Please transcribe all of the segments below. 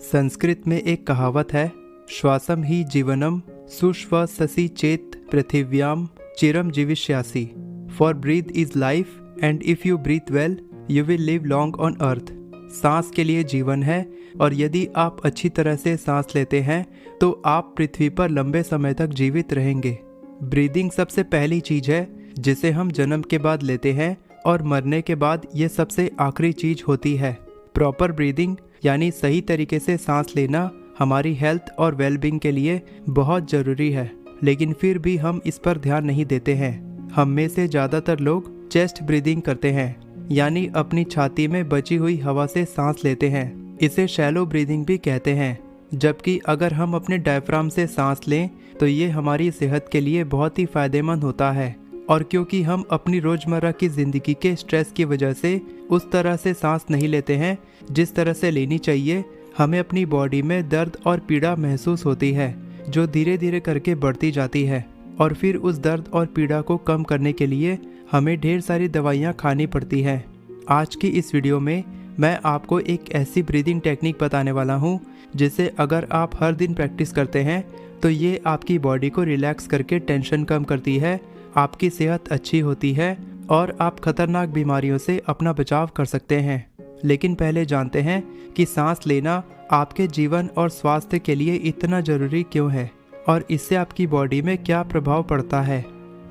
संस्कृत में एक कहावत है, श्वासम ही जीवनम सुश्वाससि चेत पृथिव्याम चिरम जीविष्यासि। For breath is life and if you breathe well you will live long on earth. सांस के लिए जीवन है और यदि आप अच्छी तरह से सांस लेते हैं तो आप पृथ्वी पर लंबे समय तक जीवित रहेंगे। ब्रीदिंग सबसे पहली चीज है जिसे हम जन्म के बाद लेते हैं और मरने के बाद ये सबसे आखिरी चीज होती है। प्रॉपर ब्रीदिंग यानी सही तरीके से सांस लेना हमारी हेल्थ और वेलबींग के लिए बहुत ज़रूरी है, लेकिन फिर भी हम इस पर ध्यान नहीं देते हैं। हम में से ज़्यादातर लोग चेस्ट ब्रीदिंग करते हैं, यानी अपनी छाती में बची हुई हवा से सांस लेते हैं। इसे शैलो ब्रीदिंग भी कहते हैं। जबकि अगर हम अपने डायफ्राम से सांस लें तो ये हमारी सेहत के लिए बहुत ही फ़ायदेमंद होता है। और क्योंकि हम अपनी रोज़मर्रा की ज़िंदगी के स्ट्रेस की वजह से उस तरह से सांस नहीं लेते हैं जिस तरह से लेनी चाहिए, हमें अपनी बॉडी में दर्द और पीड़ा महसूस होती है जो धीरे धीरे करके बढ़ती जाती है। और फिर उस दर्द और पीड़ा को कम करने के लिए हमें ढेर सारी दवाइयाँ खानी पड़ती हैं। आज की इस वीडियो में मैं आपको एक ऐसी ब्रीदिंग टेक्निक बताने वाला हूँ जिसे अगर आप हर दिन प्रैक्टिस करते हैं तो ये आपकी बॉडी को रिलैक्स करके टेंशन कम करती है, आपकी सेहत अच्छी होती है और आप खतरनाक बीमारियों से अपना बचाव कर सकते हैं। लेकिन पहले जानते हैं कि सांस लेना आपके जीवन और स्वास्थ्य के लिए इतना ज़रूरी क्यों है और इससे आपकी बॉडी में क्या प्रभाव पड़ता है।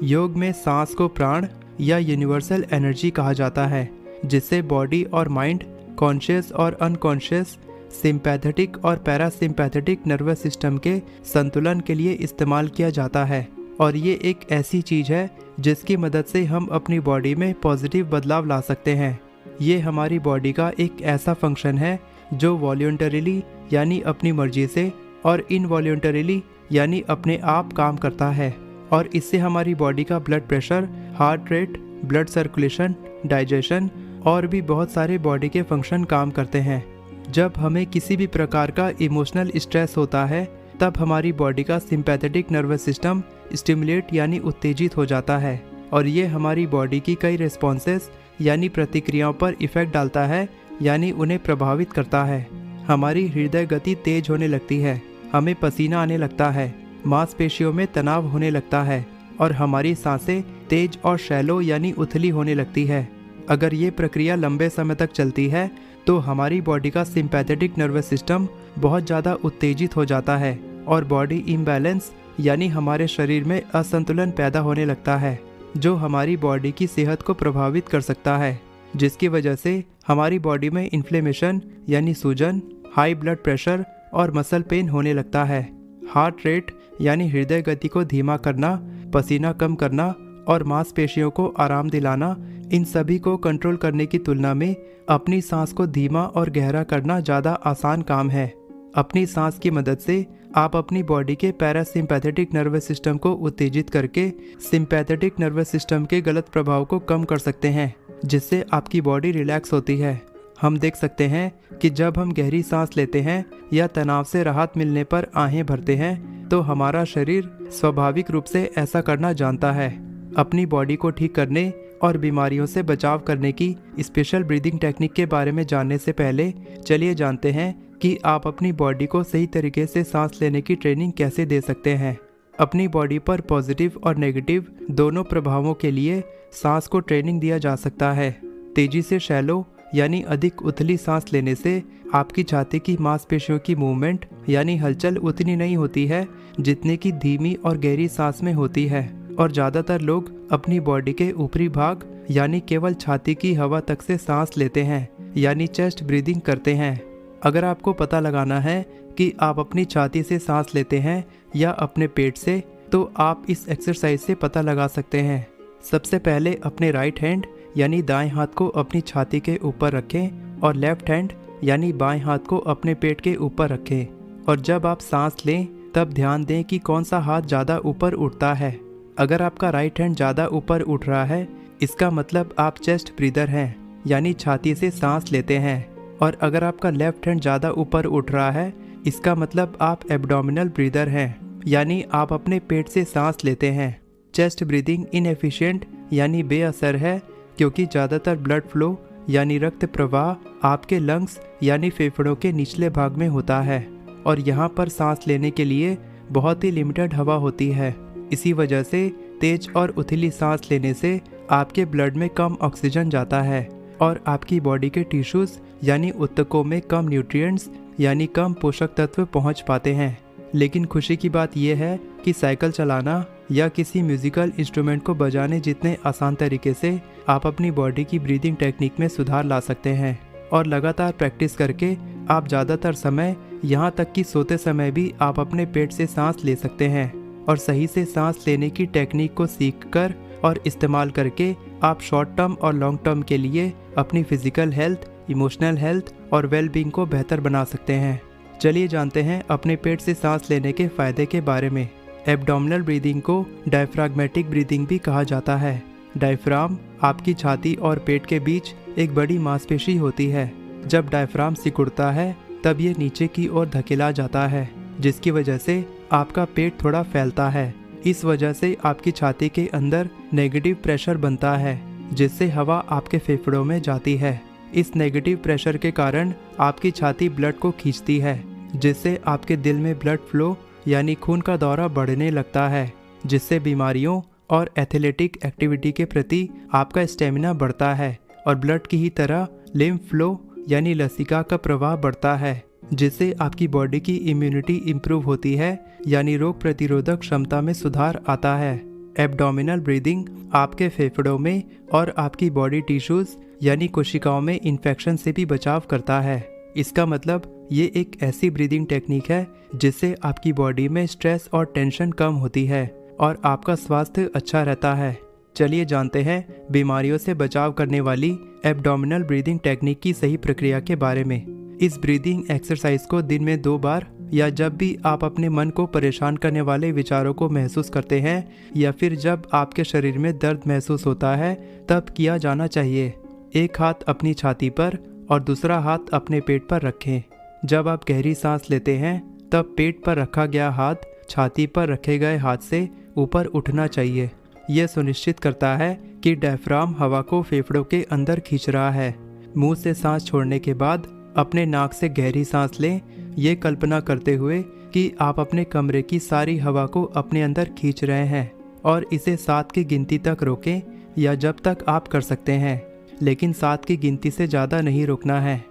योग में सांस को प्राण या यूनिवर्सल एनर्जी कहा जाता है, जिससे बॉडी और माइंड, कॉन्शियस और अनकॉन्शियस, सिंपैथेटिक और पैरासिम्पैथेटिक नर्वस सिस्टम के संतुलन के लिए इस्तेमाल किया जाता है। और ये एक ऐसी चीज़ है जिसकी मदद से हम अपनी बॉडी में पॉजिटिव बदलाव ला सकते हैं। ये हमारी बॉडी का एक ऐसा फंक्शन है जो वॉल्यूंटरीली यानी अपनी मर्जी से और इनवॉल्यूंटरीली यानी अपने आप काम करता है। और इससे हमारी बॉडी का blood pressure, heart rate, blood circulation, digestion और भी बहुत सारे बॉडी के फंक्शन काम करते हैं। जब हमें किसी भी प्रकार का इमोशनल स्ट्रेस होता है तब हमारी बॉडी का सिंपैथेटिक नर्वस सिस्टम स्टिमुलेट यानी उत्तेजित हो जाता है और ये हमारी बॉडी की कई रिस्पॉन्सेस यानी प्रतिक्रियाओं पर इफेक्ट डालता है, यानी उन्हें प्रभावित करता है। हमारी हृदय गति तेज होने लगती है, हमें पसीना आने लगता है, मांसपेशियों में तनाव होने लगता है और हमारी सांसें तेज और शैलो यानी उथली होने लगती है। अगर ये प्रक्रिया लंबे समय तक चलती है तो हमारी बॉडी का सिंपैथेटिक नर्वस सिस्टम बहुत ज़्यादा उत्तेजित हो जाता है और बॉडी इम्बैलेंस यानी हमारे शरीर में असंतुलन पैदा होने लगता है, जो हमारी बॉडी की सेहत को प्रभावित कर सकता है, जिसकी वजह से हमारी बॉडी में इन्फ्लेमेशन यानी सूजन, हाई ब्लड प्रेशर और मसल पेन होने लगता है। हार्ट रेट यानी हृदय गति को धीमा करना, पसीना कम करना और मांसपेशियों को आराम दिलाना, इन सभी को कंट्रोल करने की तुलना में अपनी सांस को धीमा और गहरा करना ज़्यादा आसान काम है। अपनी सांस की मदद से आप अपनी बॉडी के पैरासिम्पैथेटिक नर्वस सिस्टम को उत्तेजित करके सिंपैथेटिक नर्वस सिस्टम के गलत प्रभाव को कम कर सकते हैं, जिससे आपकी बॉडी रिलैक्स होती है। हम देख सकते हैं कि जब हम गहरी सांस लेते हैं या तनाव से राहत मिलने पर आहें भरते हैं तो हमारा शरीर स्वाभाविक रूप से ऐसा करना जानता है। अपनी बॉडी को ठीक करने और बीमारियों से बचाव करने की स्पेशल ब्रीदिंग टेक्निक के बारे में जानने से पहले चलिए जानते हैं कि आप अपनी बॉडी को सही तरीके से सांस लेने की ट्रेनिंग कैसे दे सकते हैं। अपनी बॉडी पर पॉजिटिव और नेगेटिव दोनों प्रभावों के लिए सांस को ट्रेनिंग दिया जा सकता है। तेजी से शैलो यानी अधिक उथली सांस लेने से आपकी छाती की मांसपेशियों की मूवमेंट यानी हलचल उतनी नहीं होती है जितने की धीमी और गहरी सांस में होती है। और ज़्यादातर लोग अपनी बॉडी के ऊपरी भाग यानी केवल छाती की हवा तक से सांस लेते हैं, यानी चेस्ट ब्रीदिंग करते हैं। अगर आपको पता लगाना है कि आप अपनी छाती से सांस लेते हैं या अपने पेट से, तो आप इस एक्सरसाइज से पता लगा सकते हैं। सबसे पहले अपने राइट हैंड यानी दाएं हाथ को अपनी छाती के ऊपर रखें और लेफ्ट हैंड यानी बाएं हाथ को अपने पेट के ऊपर रखें। और जब आप सांस लें तब ध्यान दें कि कौन सा हाथ ज़्यादा ऊपर उठता है। अगर आपका राइट हैंड ज़्यादा ऊपर उठ रहा है इसका मतलब आप चेस्ट ब्रीदर हैं, यानी छाती से सांस लेते हैं। और अगर आपका लेफ्ट हैंड ज़्यादा ऊपर उठ रहा है इसका मतलब आप एब्डोमिनल ब्रीदर हैं, यानी आप अपने पेट से सांस लेते हैं। चेस्ट ब्रीदिंग इनएफिशिएंट यानी बेअसर है क्योंकि ज़्यादातर ब्लड फ्लो यानी रक्त प्रवाह आपके लंग्स यानी फेफड़ों के निचले भाग में होता है और यहाँ पर सांस लेने के लिए बहुत ही लिमिटेड हवा होती है। इसी वजह से तेज और उथली सांस लेने से आपके ब्लड में कम ऑक्सीजन जाता है और आपकी बॉडी के टिश्यूज यानी ऊतकों में कम न्यूट्रिएंट्स यानी कम पोषक तत्व पहुंच पाते हैं। लेकिन खुशी की बात यह है कि साइकिल चलाना या किसी म्यूजिकल इंस्ट्रूमेंट को बजाने जितने आसान तरीके से आप अपनी बॉडी की ब्रीदिंग टेक्निक में सुधार ला सकते हैं और लगातार प्रैक्टिस करके आप ज़्यादातर समय यहाँ तक कि सोते समय भी आप अपने पेट से सांस ले सकते हैं और सही से सांस लेने की टेक्निक को सीखकर और इस्तेमाल करके आप शॉर्ट टर्म और लॉन्ग टर्म के लिए अपनी फिजिकल हेल्थ, इमोशनल हेल्थ और वेलबींग को बेहतर बना सकते हैं। चलिए जानते हैं अपने पेट से सांस लेने के फायदे के बारे में। एब्डोमिनल ब्रीदिंग को डायफ्राग्मेटिक ब्रीदिंग भी कहा जाता है। डायफ्राम आपकी छाती और पेट के बीच एक बड़ी मांसपेशी होती है। जब डायफ्राम सिकुड़ता है तब ये नीचे की ओर धकेला जाता है, जिसकी वजह से आपका पेट थोड़ा फैलता है। इस वजह से आपकी छाती के अंदर नेगेटिव प्रेशर बनता है, जिससे हवा आपके फेफड़ों में जाती है। इस नेगेटिव प्रेशर के कारण आपकी छाती ब्लड को खींचती है, जिससे आपके दिल में ब्लड फ्लो यानी खून का दौरा बढ़ने लगता है, जिससे बीमारियों और एथलेटिक एक्टिविटी के प्रति आपका स्टेमिना बढ़ता है और ब्लड की ही तरह लिम्फ फ्लो यानी लसिका का प्रवाह बढ़ता है, जिससे आपकी बॉडी की इम्यूनिटी इम्प्रूव होती है यानी रोग प्रतिरोधक क्षमता में सुधार आता है। एब्डोमिनल ब्रीदिंग आपके फेफड़ों में और आपकी बॉडी टिश्यूज यानी कोशिकाओं में इन्फेक्शन से भी बचाव करता है। इसका मतलब ये एक ऐसी ब्रीदिंग टेक्निक है जिससे आपकी बॉडी में स्ट्रेस और टेंशन कम होती है और आपका स्वास्थ्य अच्छा रहता है। चलिए जानते हैं बीमारियों से बचाव करने वाली एब्डोमिनल ब्रीदिंग टेक्निक की सही प्रक्रिया के बारे में। इस ब्रीदिंग एक्सरसाइज को दिन में 2 बार या जब भी आप अपने मन को परेशान करने वाले विचारों को महसूस करते हैं या फिर जब आपके शरीर में दर्द महसूस होता है तब किया जाना चाहिए। एक हाथ अपनी छाती पर और दूसरा हाथ अपने पेट पर रखें। जब आप गहरी सांस लेते हैं तब पेट पर रखा गया हाथ छाती पर रखे गए हाथ से ऊपर उठना चाहिए। यह सुनिश्चित करता है कि डायफ्राम हवा को फेफड़ों के अंदर खींच रहा है। मुंह से सांस छोड़ने के बाद अपने नाक से गहरी सांस लें, ये कल्पना करते हुए कि आप अपने कमरे की सारी हवा को अपने अंदर खींच रहे हैं और इसे 7 की गिनती तक रोकें या जब तक आप कर सकते हैं, लेकिन 7 की गिनती से ज़्यादा नहीं रोकना है।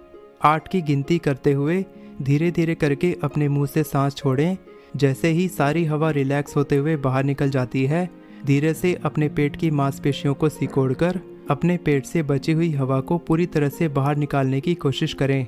8 की गिनती करते हुए धीरे धीरे करके अपने मुंह से सांस छोड़ें। जैसे ही सारी हवा रिलैक्स होते हुए बाहर निकल जाती है, धीरे से अपने पेट की मांसपेशियों को सिकोड़कर अपने पेट से बची हुई हवा को पूरी तरह से बाहर निकालने की कोशिश करें।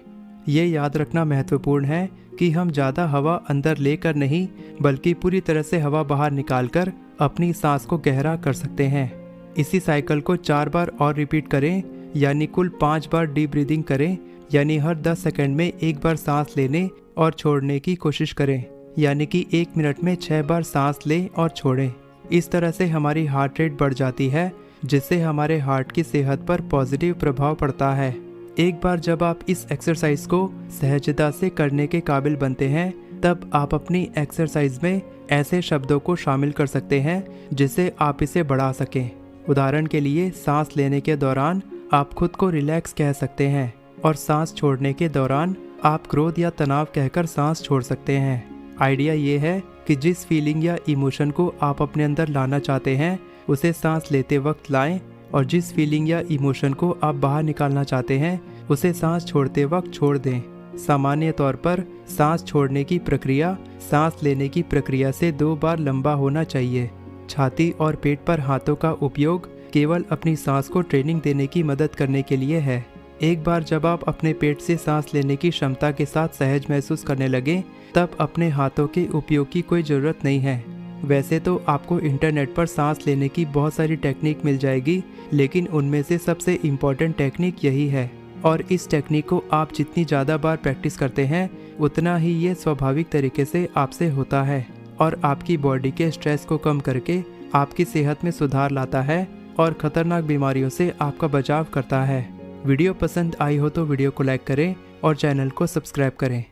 ये याद रखना महत्वपूर्ण है कि हम ज़्यादा हवा अंदर लेकर नहीं बल्कि पूरी तरह से हवा बाहर निकालकर अपनी सांस को गहरा कर सकते हैं। इसी साइकिल को 4 बार और रिपीट करें, यानी कुल 5 बार डीप ब्रीदिंग करें, यानी हर 10 सेकंड में 1 बार सांस लेने और छोड़ने की कोशिश करें, यानी कि 1 मिनट में 6 बार सांस लें और छोड़ें। इस तरह से हमारी हार्ट रेट बढ़ जाती है, जिससे हमारे हार्ट की सेहत पर पॉजिटिव प्रभाव पड़ता है। एक बार जब आप इस एक्सरसाइज को सहजता से करने के काबिल बनते हैं, तब आप अपनी एक्सरसाइज में ऐसे शब्दों को शामिल कर सकते हैं जिससे आप इसे बढ़ा सकें। उदाहरण के लिए सांस लेने के दौरान आप खुद को रिलैक्स कह सकते हैं और सांस छोड़ने के दौरान आप क्रोध या तनाव कहकर सांस छोड़ सकते हैं। आइडिया ये है कि जिस फीलिंग या इमोशन को आप अपने अंदर लाना चाहते हैं उसे सांस लेते वक्त लाएं और जिस फीलिंग या इमोशन को आप बाहर निकालना चाहते हैं उसे सांस छोड़ते वक्त छोड़ दें। सामान्य तौर पर सांस छोड़ने की प्रक्रिया सांस लेने की प्रक्रिया से 2 बार लंबा होना चाहिए। छाती और पेट पर हाथों का उपयोग केवल अपनी सांस को ट्रेनिंग देने की मदद करने के लिए है। एक बार जब आप अपने पेट से सांस लेने की क्षमता के साथ सहज महसूस करने लगें, तब अपने हाथों के उपयोग की कोई ज़रूरत नहीं है। वैसे तो आपको इंटरनेट पर सांस लेने की बहुत सारी टेक्निक मिल जाएगी, लेकिन उनमें से सबसे इम्पॉर्टेंट टेक्निक यही है और इस टेक्निक को आप जितनी ज़्यादा बार प्रैक्टिस करते हैं उतना ही ये स्वाभाविक तरीके से आपसे होता है और आपकी बॉडी के स्ट्रेस को कम करके आपकी सेहत में सुधार लाता है और ख़तरनाक बीमारियों से आपका बचाव करता है। वीडियो पसंद आई हो तो वीडियो को लाइक करें और चैनल को सब्सक्राइब करें।